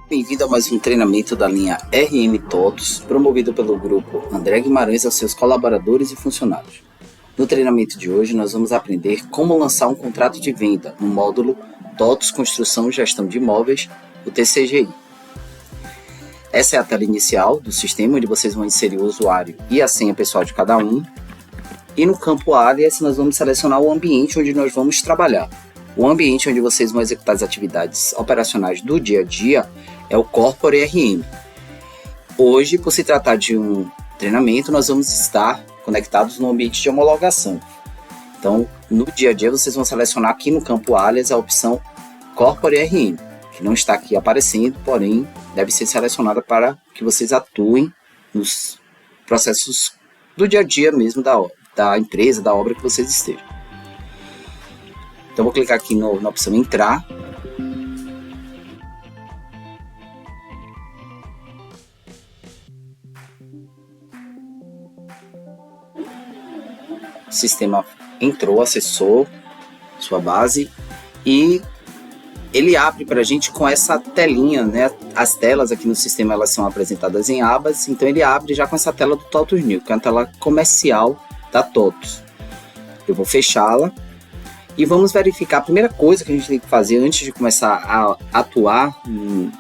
Bem-vindo a mais um treinamento da linha RM TOTOS, promovido pelo grupo André Guimarães aos seus colaboradores e funcionários. No treinamento de hoje, nós vamos aprender como lançar um contrato de venda no módulo TOTOS Construção e Gestão de Imóveis, o TCGI. Essa é a tela inicial do sistema, onde vocês vão inserir o usuário e a senha pessoal de cada um. E no campo Alias, nós vamos selecionar o ambiente onde nós vamos trabalhar. O ambiente onde vocês vão executar as atividades operacionais do dia a dia é o Corpore RM. Hoje, por se tratar de um treinamento, nós vamos estar conectados no ambiente de homologação. Então, no dia a dia, vocês vão selecionar aqui no campo Alias a opção Corpore RM, que não está aqui aparecendo, porém, deve ser selecionada para que vocês atuem nos processos do dia a dia mesmo da empresa, da obra que vocês estejam. Então, vou clicar aqui na opção Entrar. O sistema entrou, acessou sua base e ele abre para a gente com essa telinha, né? As telas aqui no sistema elas são apresentadas em abas, então ele abre já com essa tela do TOTOS New, que é a tela comercial da TOTOS. Eu vou fechá-la e vamos verificar. A primeira coisa que a gente tem que fazer antes de começar a atuar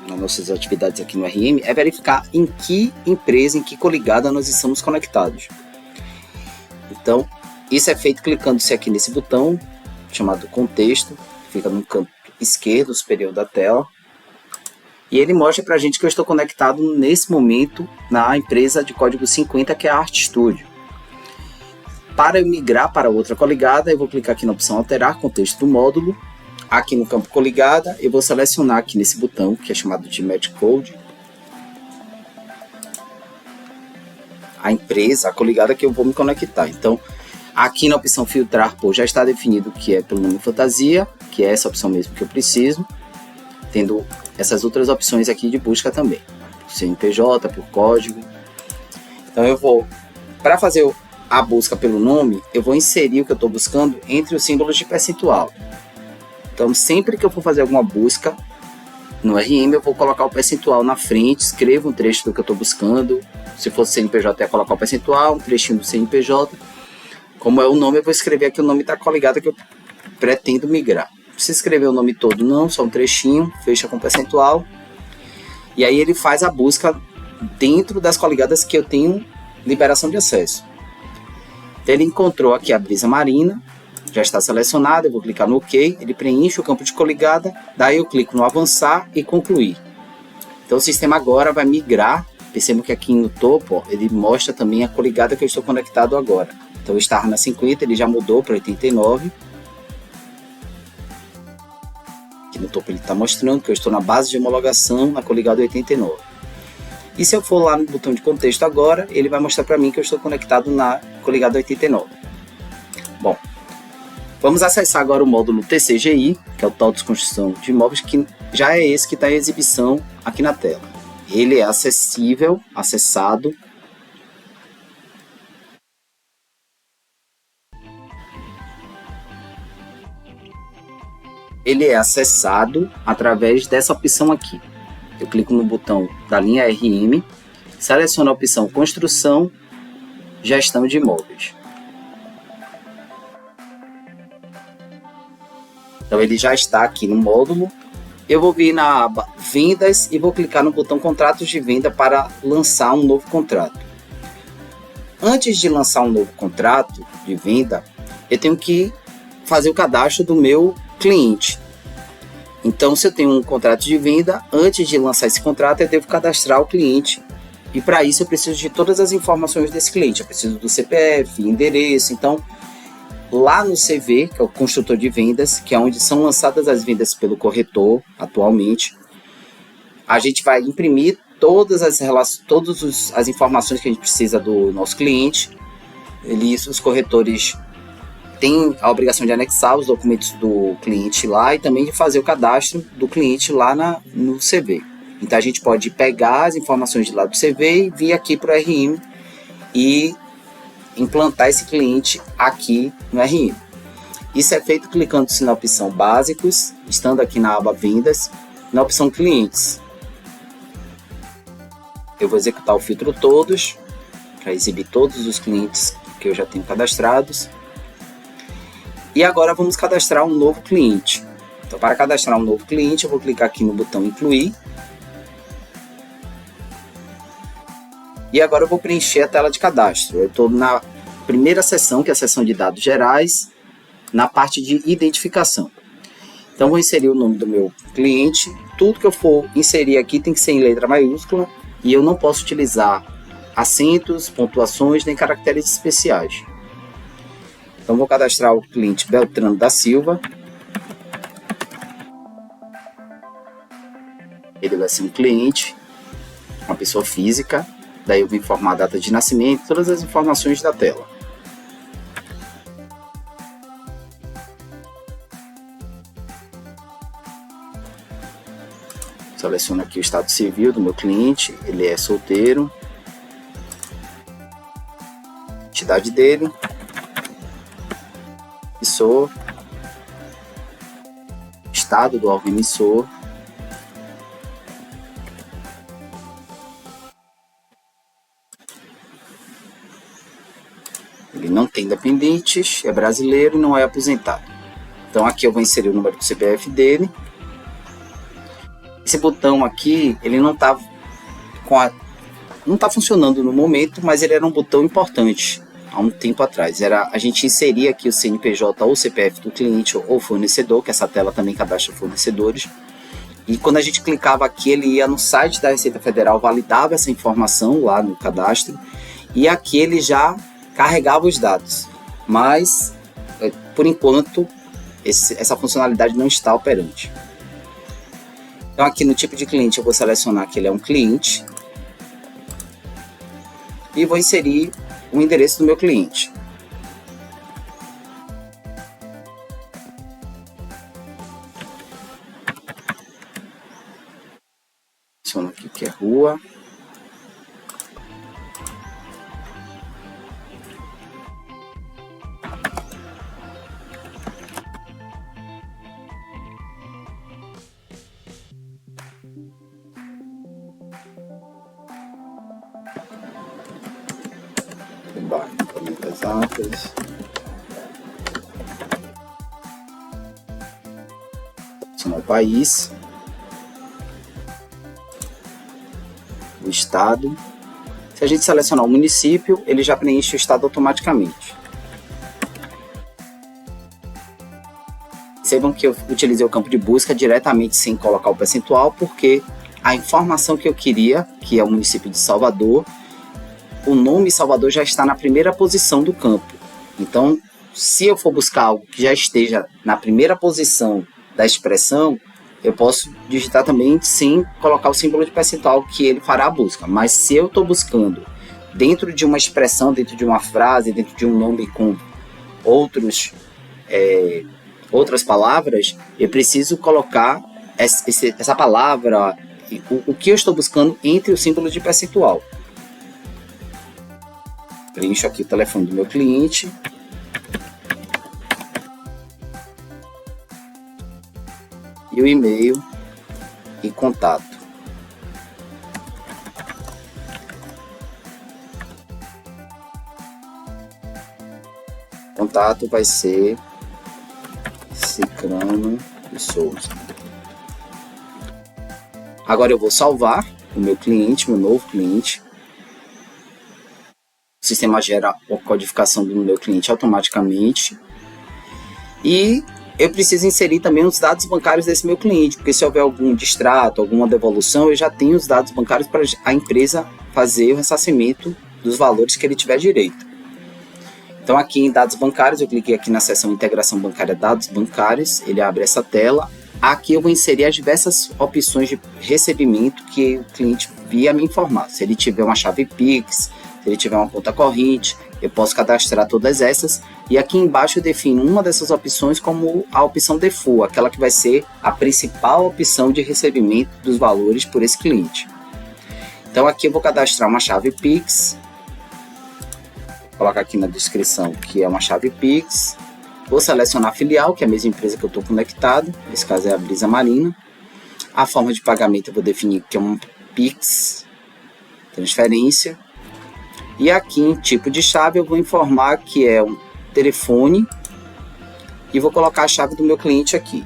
nas nossas atividades aqui no RM é verificar em que empresa, em que coligada nós estamos conectados. Então, isso é feito clicando-se aqui nesse botão chamado Contexto, fica no canto esquerdo superior da tela, e ele mostra para a gente que eu estou conectado nesse momento na empresa de código 50, que é a Art Studio. Para eu migrar para outra coligada, eu vou clicar aqui na opção Alterar Contexto do módulo. Aqui no campo Coligada, eu vou selecionar aqui nesse botão, que é chamado de Match Code, a empresa, a coligada que eu vou me conectar. Então, aqui na opção Filtrar por já está definido que é pelo nome Fantasia, que é essa opção mesmo que eu preciso, tendo essas outras opções aqui de busca também, por CNPJ, por código. Então eu vou, para fazer a busca pelo nome, eu vou inserir o que eu estou buscando entre os símbolos de percentual. Então sempre que eu for fazer alguma busca no RM, eu vou colocar o percentual na frente, escrevo um trecho do que eu estou buscando. Se fosse CNPJ, eu ia colocar o percentual, um trechinho do CNPJ. Como é o nome, eu vou escrever aqui o nome da coligada que eu pretendo migrar. Não precisa escrever o nome todo não, só um trechinho, fecha com percentual. E aí ele faz a busca dentro das coligadas que eu tenho liberação de acesso. Então ele encontrou aqui a Brisa Marina, já está selecionado, eu vou clicar no OK, ele preenche o campo de coligada, daí eu clico no Avançar e Concluir. Então o sistema agora vai migrar, percebam que aqui no topo ó, ele mostra também a coligada que eu estou conectado agora. Então eu estava na 50, ele já mudou para 89. Aqui no topo ele está mostrando que eu estou na base de homologação na coligada 89. E se eu for lá no botão de contexto agora, ele vai mostrar para mim que eu estou conectado na coligada 89. Bom, vamos acessar agora o módulo TCGI, que é o TOTOS Construção de Imóveis, que já é esse que está em exibição aqui na tela. Ele é acessível, acessado. Ele é acessado através dessa opção aqui. Eu clico no botão da linha RM, seleciono a opção Construção, Gestão de Imóveis. Então ele já está aqui no módulo. Eu vou vir na aba Vendas e vou clicar no botão Contratos de Venda para lançar um novo contrato. Antes de lançar um novo contrato de venda, eu tenho que fazer o cadastro do meu cliente. Então, se eu tenho um contrato de venda, antes de lançar esse contrato, eu devo cadastrar o cliente. E para isso eu preciso de todas as informações desse cliente. Eu preciso do CPF, endereço. Então, lá no CV, que é o construtor de vendas, que é onde são lançadas as vendas pelo corretor atualmente, a gente vai imprimir todas as informações que a gente precisa do nosso cliente. Os corretores tem a obrigação de anexar os documentos do cliente lá e também de fazer o cadastro do cliente lá no CV. Então a gente pode pegar as informações de lá do CV e vir aqui para o RM e implantar esse cliente aqui no RM. Isso é feito clicando-se na opção Básicos, estando aqui na aba Vendas, na opção Clientes. eu vou executar o filtro todos, para exibir todos os clientes que eu já tenho cadastrados. E agora vamos cadastrar um novo cliente. Então, para cadastrar um novo cliente, eu vou clicar aqui no botão incluir. E agora eu vou preencher a tela de cadastro. Eu estou na primeira seção, que é a seção de dados gerais, na parte de identificação. Então, vou inserir o nome do meu cliente. Tudo que eu for inserir aqui tem que ser em letra maiúscula e eu não posso utilizar acentos, pontuações, nem caracteres especiais. Então, vou cadastrar o cliente Beltrano da Silva. Ele vai ser um cliente, uma pessoa física. Daí eu vou informar a data de nascimento, todas as informações da tela. Seleciono aqui o estado civil do meu cliente, ele é solteiro. Entidade dele. Emissor. Estado do órgão emissor. Ele não tem dependentes, é brasileiro e não é aposentado. Então aqui eu vou inserir o número do CPF dele. Esse botão aqui, ele não está funcionando no momento, mas ele era um botão importante há um tempo atrás. A gente inseria aqui o CNPJ ou CPF do cliente ou fornecedor, que essa tela também cadastra fornecedores. E quando a gente clicava aqui, ele ia no site da Receita Federal, validava essa informação lá no cadastro, e aqui ele já carregava os dados. Mas, por enquanto, essa funcionalidade não está operante. Então aqui no tipo de cliente eu vou selecionar que ele é um cliente e vou inserir o endereço do meu cliente. Seleciono aqui que é rua. Planetas altas. Selecionar o país, o estado. Se a gente selecionar o município, ele já preenche o estado automaticamente. Percebam que eu utilizei o campo de busca diretamente sem colocar o percentual, porque a informação que eu queria, que é o município de Salvador, o nome Salvador já está na primeira posição do campo. Então, se eu for buscar algo que já esteja na primeira posição da expressão, eu posso digitar também sem colocar o símbolo de percentual, que ele fará a busca. Mas se eu estou buscando dentro de uma expressão, dentro de uma frase, dentro de um nome com outras palavras, eu preciso colocar essa palavra, o que eu estou buscando entre o símbolo de percentual. Preencho aqui o telefone do meu cliente. E o e-mail e contato. Contato vai ser Cicrano de Souza. Agora eu vou salvar o meu cliente, meu novo cliente. O sistema gera a codificação do meu cliente automaticamente. E eu preciso inserir também os dados bancários desse meu cliente, porque se houver algum distrato, alguma devolução, eu já tenho os dados bancários para a empresa fazer o ressarcimento dos valores que ele tiver direito. Então aqui em dados bancários, eu cliquei aqui na seção integração bancária dados bancários, ele abre essa tela. Aqui eu vou inserir as diversas opções de recebimento que o cliente via me informar. Se ele tiver uma chave Pix, se ele tiver uma conta corrente, eu posso cadastrar todas essas. E aqui embaixo eu defino uma dessas opções como a opção default, aquela que vai ser a principal opção de recebimento dos valores por esse cliente. Então aqui eu vou cadastrar uma chave Pix. Vou colocar aqui na descrição que é uma chave Pix. Vou selecionar a filial, que é a mesma empresa que eu estou conectado. Nesse caso é a Brisa Marina. A forma de pagamento eu vou definir que é um Pix. transferência. E aqui em tipo de chave eu vou informar que é um telefone e vou colocar a chave do meu cliente aqui.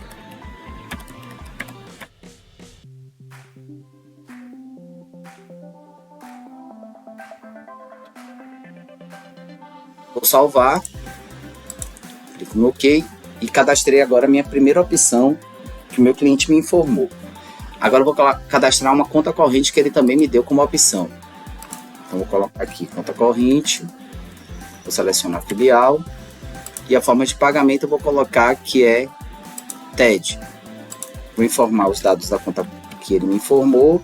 Vou salvar, clico no OK e cadastrei agora a minha primeira opção que o meu cliente me informou. Agora eu vou cadastrar uma conta corrente que ele também me deu como opção. Então vou colocar aqui conta corrente, vou selecionar filial e a forma de pagamento eu vou colocar que é TED. Vou informar os dados da conta que ele me informou.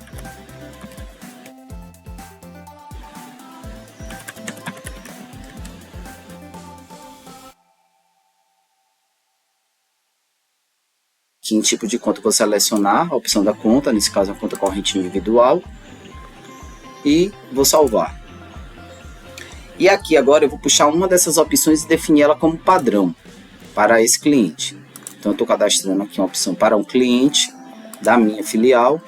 Aqui em tipo de conta eu vou selecionar a opção da conta, nesse caso a conta corrente individual, e vou salvar. E aqui agora eu vou puxar uma dessas opções e definir ela como padrão para esse cliente. Então eu estou cadastrando aqui uma opção para um cliente da minha filial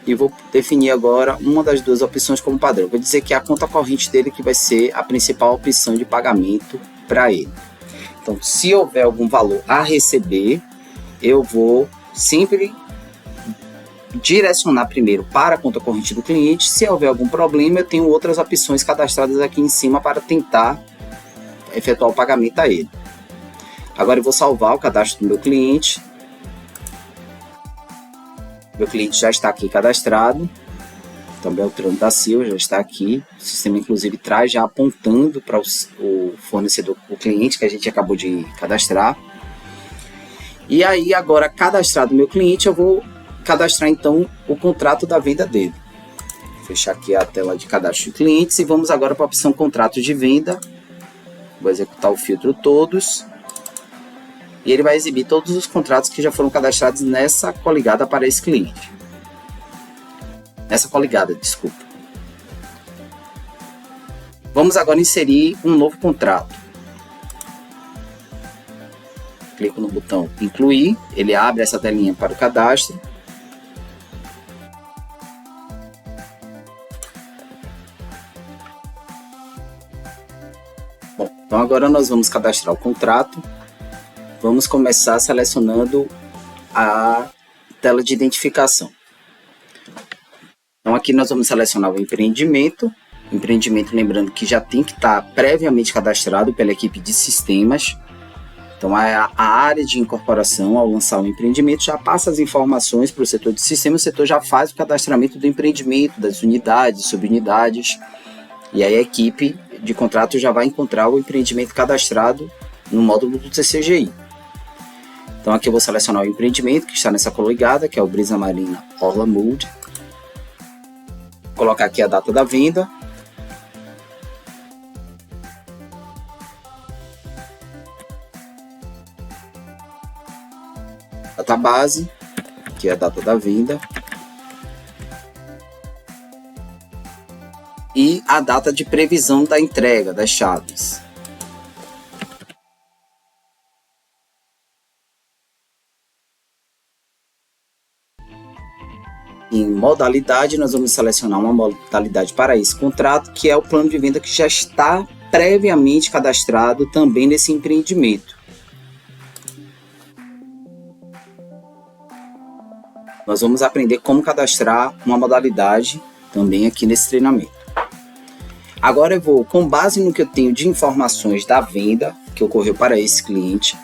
e vou definir agora uma das duas opções como padrão. Vou dizer que é a conta corrente dele que vai ser a principal opção de pagamento para ele. Então se houver algum valor a receber, eu vou sempre direcionar primeiro para a conta corrente do cliente. Se houver algum problema, eu tenho outras opções cadastradas aqui em cima para tentar efetuar o pagamento a ele. Agora eu vou salvar o cadastro do meu cliente. Meu cliente já está aqui cadastrado. Então, Beltrano da Silva já está aqui. O sistema, inclusive, traz já apontando para o fornecedor, o cliente que a gente acabou de cadastrar. E aí, agora, cadastrado o meu cliente, eu vou cadastrar, então, o contrato da venda dele. Vou fechar aqui a tela de cadastro de clientes e vamos agora para a opção contratos de venda. Vou executar o filtro todos. E ele vai exibir todos os contratos que já foram cadastrados nessa coligada para esse cliente. Nessa coligada, desculpa. Vamos agora inserir um novo contrato. Clico no botão incluir, ele abre essa telinha para o cadastro. Bom, então agora nós vamos cadastrar o contrato. Vamos começar selecionando a tela de identificação. Então aqui nós vamos selecionar o empreendimento. Empreendimento, lembrando que já tem que estar previamente cadastrado pela equipe de sistemas. Então a área de incorporação, ao lançar o empreendimento, já passa as informações para o setor de sistema. O setor já faz o cadastramento do empreendimento, das unidades, subunidades. E aí a equipe de contrato já vai encontrar o empreendimento cadastrado no módulo do TCGI. Então aqui eu vou selecionar o empreendimento que está nessa coligada, que é o Brisa Marina Orla Mood. Vou colocar aqui a data da venda. Data base, que é a data da venda. E a data de previsão da entrega das chaves. Em modalidade, nós vamos selecionar uma modalidade para esse contrato, que é o plano de venda que já está previamente cadastrado também nesse empreendimento. Nós vamos aprender como cadastrar uma modalidade também aqui nesse treinamento. Agora eu vou, com base no que eu tenho de informações da venda que ocorreu para esse cliente,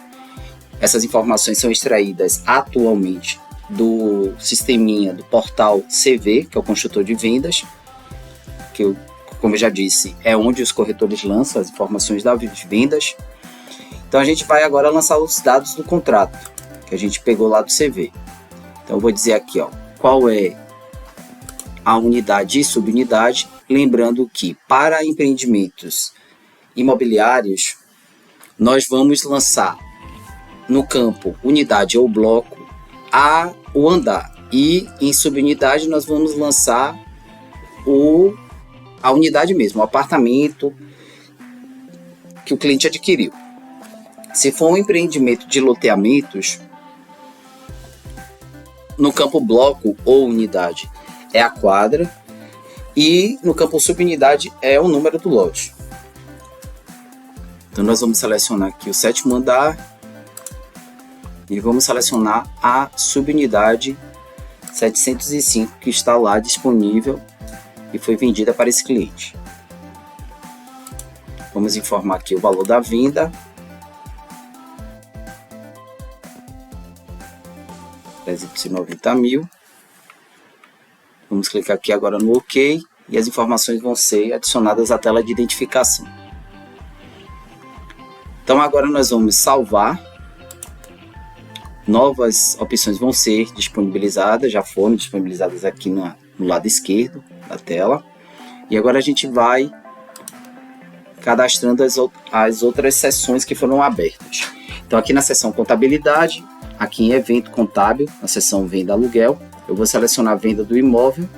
essas informações são extraídas atualmente do sisteminha do portal CV, que é o construtor de vendas, que como eu já disse, é onde os corretores lançam as informações das vendas. Então a gente vai agora lançar os dados do contrato, que a gente pegou lá do CV. Então eu vou dizer aqui, ó, qual é a unidade e subunidade, lembrando que para empreendimentos imobiliários, nós vamos lançar no campo unidade ou bloco o andar, e em subunidade nós vamos lançar a unidade mesmo, o apartamento que o cliente adquiriu. Se for um empreendimento de loteamentos, no campo bloco ou unidade é a quadra, E no campo subunidade é o número do lote. Então nós vamos selecionar aqui o 7º andar e vamos selecionar a subunidade 705 que está lá disponível e foi vendida para esse cliente. Vamos informar aqui o valor da venda. R$390 mil. Vamos clicar aqui agora no OK e as informações vão ser adicionadas à tela de identificação. Então agora nós vamos salvar. Novas opções vão ser disponibilizadas, já foram disponibilizadas aqui no lado esquerdo da tela. E agora a gente vai cadastrando as outras seções que foram abertas. Então aqui na seção contabilidade, aqui em evento contábil, na seção venda aluguel, eu vou selecionar a venda do imóvel.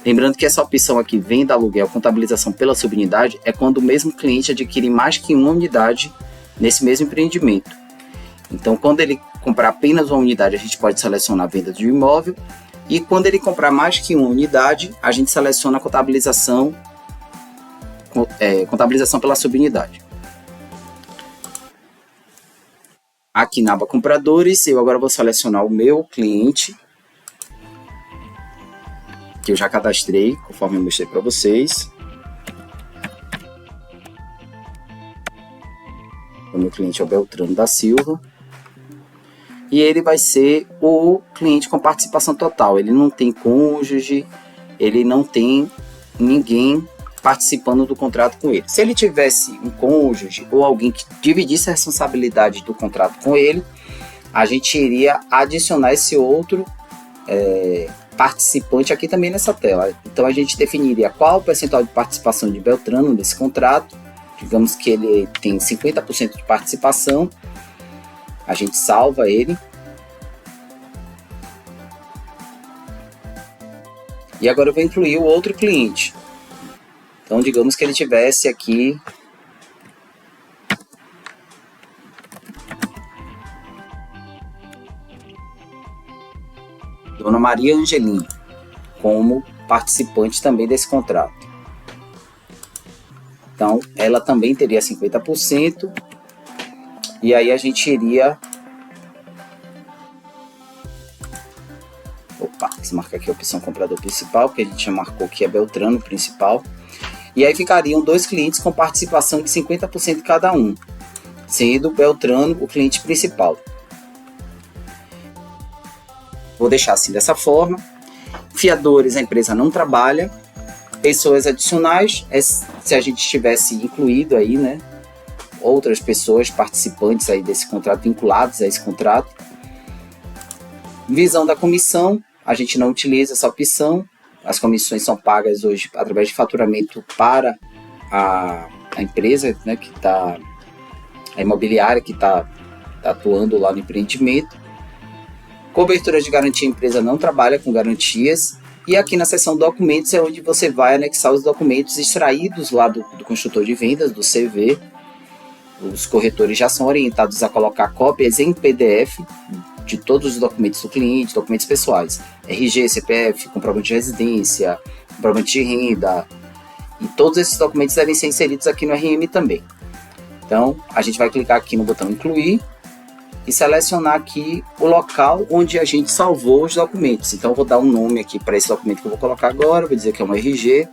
Lembrando que essa opção aqui, venda aluguel, contabilização pela subunidade, é quando o mesmo cliente adquire mais que uma unidade nesse mesmo empreendimento. Então quando ele comprar apenas uma unidade, a gente pode selecionar a venda do imóvel. E quando ele comprar mais que uma unidade, a gente seleciona a contabilização pela subunidade. Aqui na aba compradores, eu agora vou selecionar o meu cliente, que eu já cadastrei, conforme eu mostrei para vocês. O meu cliente é o Beltrano da Silva. E ele vai ser o cliente com participação total. Ele não tem cônjuge, ele não tem ninguém participando do contrato com ele. Se ele tivesse um cônjuge ou alguém que dividisse a responsabilidade do contrato com ele, a gente iria adicionar esse outro participante aqui também nessa tela. Então a gente definiria qual o percentual de participação de Beltrano nesse contrato. Digamos que ele tem 50% de participação. A gente salva ele. E agora eu vou incluir o outro cliente. Então, digamos que ele tivesse aqui Dona Maria Angelina como participante também desse contrato. Então, ela também teria 50%. E aí a gente iria... Vamos marcar aqui a opção comprador principal, que a gente já marcou que é Beltrano principal. E aí ficariam dois clientes com participação de 50% cada um, sendo Beltrano o cliente principal. Vou deixar assim dessa forma. Fiadores, a empresa não trabalha. Pessoas adicionais, se a gente tivesse incluído aí, né, outras pessoas participantes aí desse contrato, vinculados a esse contrato. Visão da comissão, a gente não utiliza essa opção. As comissões são pagas hoje através de faturamento para a empresa, né, a imobiliária que está atuando lá no empreendimento. Cobertura de garantia, a empresa não trabalha com garantias. E aqui na seção documentos é onde você vai anexar os documentos extraídos lá do construtor de vendas, do CV. Os corretores já são orientados a colocar cópias em PDF de todos os documentos do cliente, documentos pessoais, RG, CPF, comprovante de residência, comprovante de renda, e todos esses documentos devem ser inseridos aqui no RM também. Então, a gente vai clicar aqui no botão incluir e selecionar aqui o local onde a gente salvou os documentos. Então, eu vou dar um nome aqui para esse documento que eu vou colocar agora, vou dizer que é um RG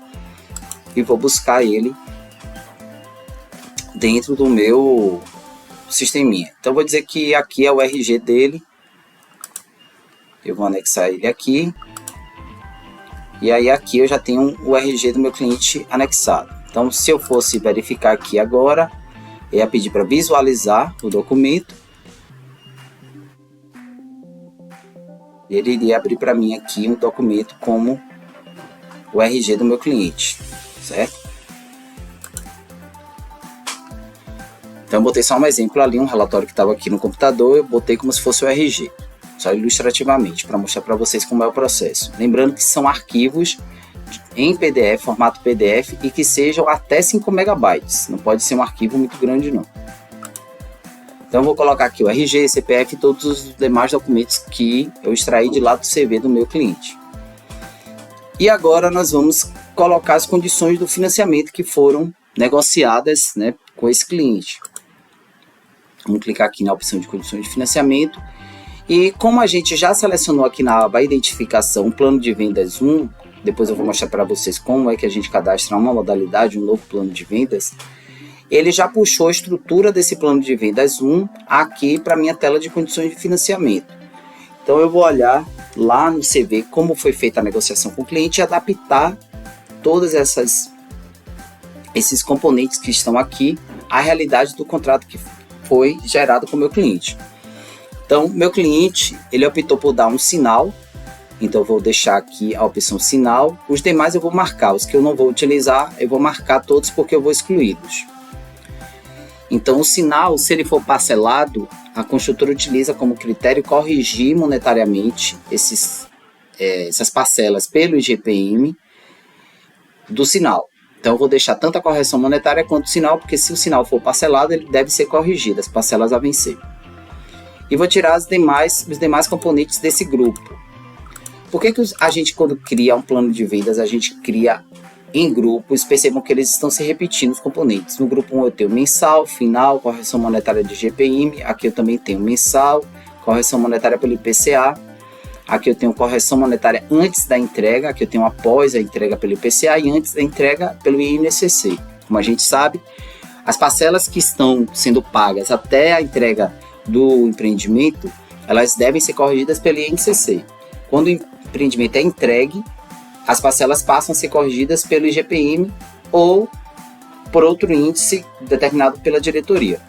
e vou buscar ele dentro do meu sisteminha. Então, eu vou dizer que aqui é o RG dele. Eu vou anexar ele aqui. E aí aqui eu já tenho o RG do meu cliente anexado. Então, se eu fosse verificar aqui agora, eu ia pedir para visualizar o documento. Ele iria abrir para mim aqui um documento como o RG do meu cliente, certo? Então, eu botei só um exemplo ali, um relatório que estava aqui no computador, eu botei como se fosse o RG. Só ilustrativamente, para mostrar para vocês como é o processo. Lembrando que são arquivos em PDF, formato PDF, e que sejam até 5 megabytes. Não pode ser um arquivo muito grande, não. Então, eu vou colocar aqui o RG, CPF e todos os demais documentos que eu extraí de lá do CV do meu cliente. E agora nós vamos colocar as condições do financiamento que foram negociadas, né, com esse cliente. Vamos clicar aqui na opção de condições de financiamento. E como a gente já selecionou aqui na aba identificação, plano de vendas 1, depois eu vou mostrar para vocês como é que a gente cadastra uma modalidade, um novo plano de vendas, ele já puxou a estrutura desse plano de vendas 1 aqui para a minha tela de condições de financiamento. Então eu vou olhar lá no CV como foi feita a negociação com o cliente e adaptar todos esses componentes que estão aqui à realidade do contrato que foi gerado com o meu cliente. Então, meu cliente, ele optou por dar um sinal, então eu vou deixar aqui a opção sinal. Os demais eu vou marcar, os que eu não vou utilizar, eu vou marcar todos porque eu vou excluí-los. Então, o sinal, se ele for parcelado, a construtora utiliza como critério corrigir monetariamente essas parcelas pelo IGPM do sinal. Então, eu vou deixar tanto a correção monetária quanto o sinal, porque se o sinal for parcelado, ele deve ser corrigido, as parcelas a vencer. E vou tirar os demais componentes desse grupo. Por que a gente, quando cria um plano de vendas, a gente cria em grupos? Percebam que eles estão se repetindo os componentes. No grupo 1 eu tenho mensal, final, correção monetária de GPM. Aqui eu também tenho mensal, correção monetária pelo IPCA. Aqui eu tenho correção monetária antes da entrega. Aqui eu tenho após a entrega pelo IPCA e antes da entrega pelo INCC. Como a gente sabe, as parcelas que estão sendo pagas até a entrega do empreendimento, elas devem ser corrigidas pelo INCC. Quando o empreendimento é entregue, as parcelas passam a ser corrigidas pelo IGPM ou por outro índice determinado pela diretoria.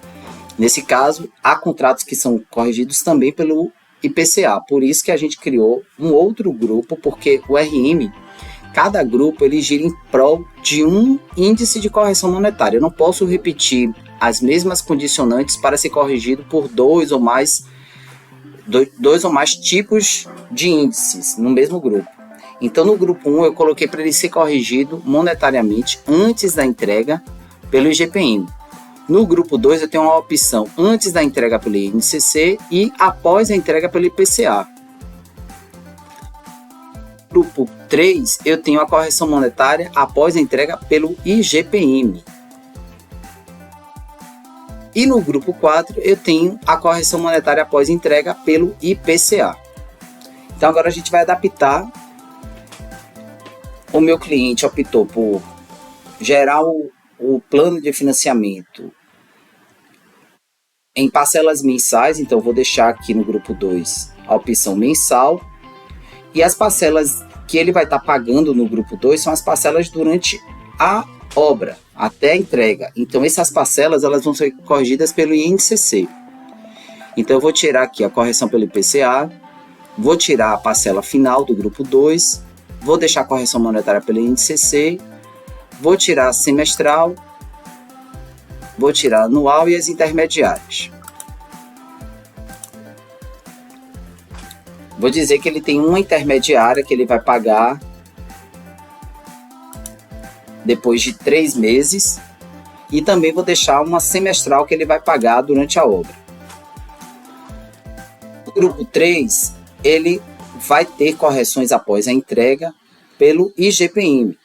Nesse caso, há contratos que são corrigidos também pelo IPCA. Por isso que a gente criou um outro grupo, porque o RM, cada grupo, ele gira em prol de um índice de correção monetária. Eu não posso repetir as mesmas condicionantes para ser corrigido por dois ou mais tipos de índices no mesmo grupo. Então, no grupo 1, eu coloquei para ele ser corrigido monetariamente antes da entrega pelo IGPM. No grupo 2, eu tenho uma opção antes da entrega pelo INCC e após a entrega pelo IPCA. No grupo 3, eu tenho a correção monetária após a entrega pelo IGPM. E no grupo 4, eu tenho a correção monetária após entrega pelo IPCA. Então, agora a gente vai adaptar. O meu cliente optou por gerar o plano de financiamento em parcelas mensais. Então, eu vou deixar aqui no grupo 2 a opção mensal. E as parcelas que ele vai estar pagando no grupo 2 são as parcelas durante a obra, até a entrega. Então, essas parcelas elas vão ser corrigidas pelo INCC. Então, eu vou tirar aqui a correção pelo IPCA, vou tirar a parcela final do grupo 2, vou deixar a correção monetária pelo INCC, vou tirar a semestral, vou tirar a anual e as intermediárias. Vou dizer que ele tem uma intermediária que ele vai pagar depois de 3 meses e também vou deixar uma semestral que ele vai pagar durante a obra. O grupo 3, ele vai ter correções após a entrega pelo IGPM,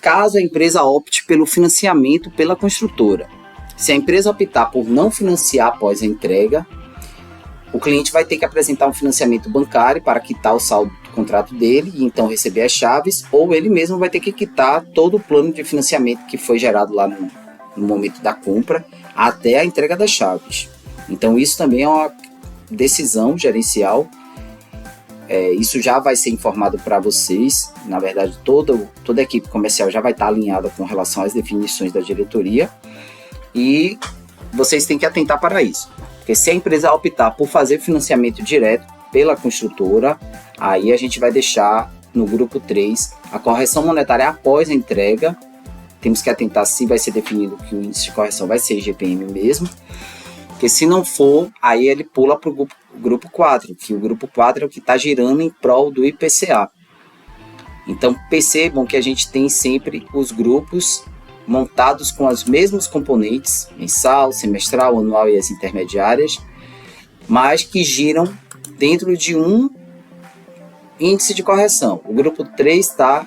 caso a empresa opte pelo financiamento pela construtora. Se a empresa optar por não financiar após a entrega, o cliente vai ter que apresentar um financiamento bancário para quitar o saldo do contrato dele e então receber as chaves, ou ele mesmo vai ter que quitar todo o plano de financiamento que foi gerado lá no momento da compra até a entrega das chaves. Então isso também é uma decisão gerencial. Isso já vai ser informado para vocês. Na verdade, toda a equipe comercial já vai estar alinhada com relação às definições da diretoria e vocês têm que atentar para isso. Porque se a empresa optar por fazer financiamento direto pela construtora, aí a gente vai deixar no grupo 3 a correção monetária após a entrega. Temos que atentar se vai ser definido que o índice de correção vai ser IGPM mesmo. Porque se não for, aí ele pula para o grupo 4, que o grupo 4 é o que está girando em prol do IPCA. Então percebam que a gente tem sempre os grupos montados com os mesmos componentes, mensal, semestral, anual e as intermediárias, mas que giram dentro de um índice de correção. O grupo 3 está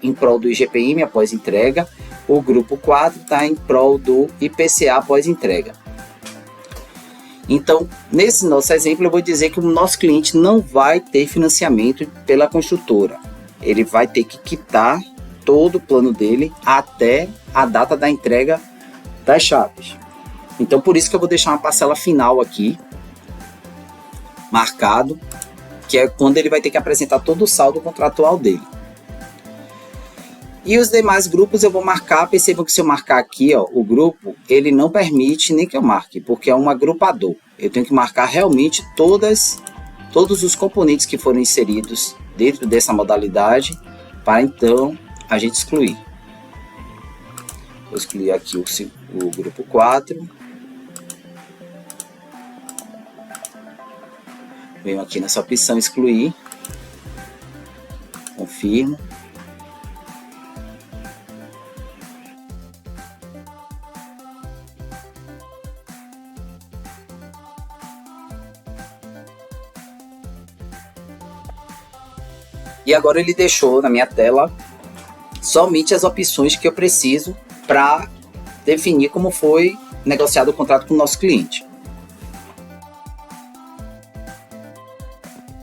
em prol do IGPM após entrega, o grupo 4 está em prol do IPCA após entrega. Então, nesse nosso exemplo, eu vou dizer que o nosso cliente não vai ter financiamento pela construtora. Ele vai ter que quitar todo o plano dele até a data da entrega das chaves. Então, por isso que eu vou deixar uma parcela final aqui, marcado, que é quando ele vai ter que apresentar todo o saldo contratual dele. E os demais grupos eu vou marcar. Percebam que se eu marcar aqui, ó, o grupo, ele não permite nem que eu marque, porque é um agrupador. Eu tenho que marcar realmente todos os componentes que foram inseridos dentro dessa modalidade, para então a gente excluir. Vou excluir aqui o grupo 4. Venho aqui nessa opção excluir. Confirmo. E agora ele deixou na minha tela somente as opções que eu preciso para definir como foi negociado o contrato com o nosso cliente.